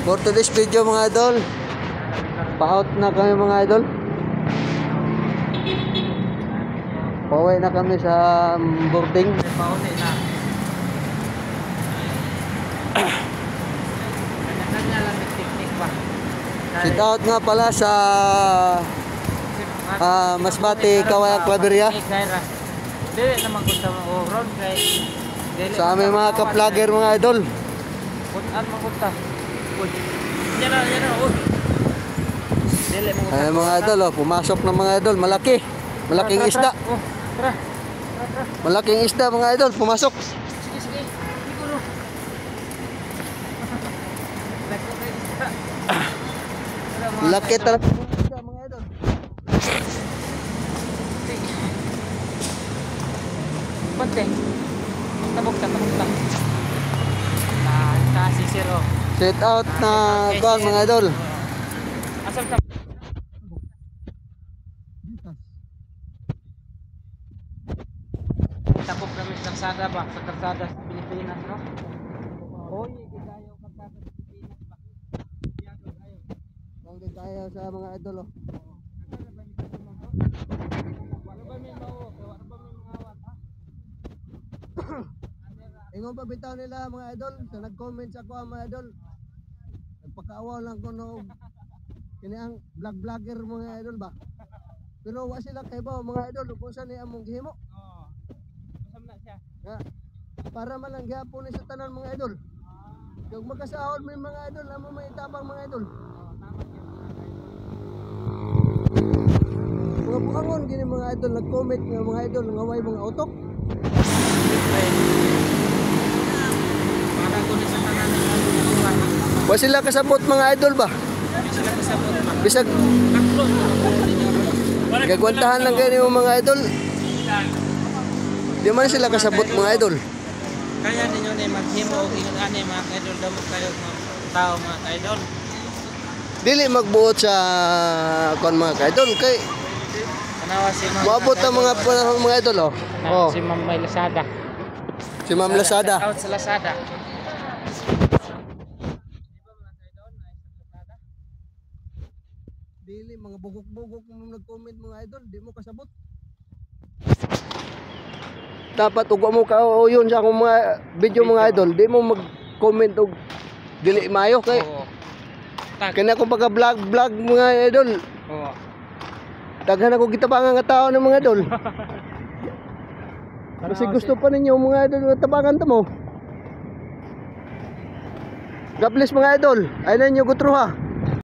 For today's video mga idol, pa-out na kami mga idol. Pauwi na kami sa boarding. Pauwi na. Kanya lang teknik pa. Sit out nga pala sa Masbate, Kawayan, Claveria. Dili naman kung sa road kay Sa aming mga ka-vlogger mga idol. Kutan makunta. Yan na. Dili mo. Ay mga idol, oh, pumasok na mga idol, malaking isda. Tara. Malaking isda mga idol, pumasok. Sige. Siguro. Laki talaga ng isda mga idol. Pante. Tabok ta. Si Siro. Sit out na bang mga idol. Asal ta. Tapok kami sa karsada ba? Sa karsada sa Pilipinas, no? Oy, gidayo karsada sa Pilipinas ba? Hindi tayo sa mga idol oh. Ingon pa bitaw nila mga idol, sa nag-comment sa ako mga idol. Nagpakaawa lang ko no kini ang vlogger mga idol ba. Pero wa sila kay ba mga idol kung saan ni among gihimo. Masam na siya. Para man lang gyapon ni sa tanan mga idol. Kung magkasahod may mga idol, amo may itabang mga idol. Mga bukangon gini mga idol nag-comment nga mga idol nga way mga utok. Wa sila kasabot mga idol ba? Bisag gagwantahan lang kayo mga idol. Di man sila kasabot mga idol. Kaya ninyo ni maghimo og ingon ani mga idol damo kayo mga tao mga idol. Dili magbuot sa kon mga idol kay Kanawa si Ma'am. maabot ang mga idol oh. Oh. Si Ma'am May Lazada. Si Ma'am Lazada. Out sa Lazada. Dili mga bugok-bugok mo nag-comment mga idol, di mo kasabot. Dapat ug mo ka yun sa akong mga video mga idol, di mo mag-comment og dili mayo kay. Kanya ko pagka vlog mga idol. Oo. Daghan ako gitabangan nga tao ng mga idol. Kasi gusto pa ninyo mga idol nga tabangan ta mo. God bless mga idol. Ay na nyo gutro ha.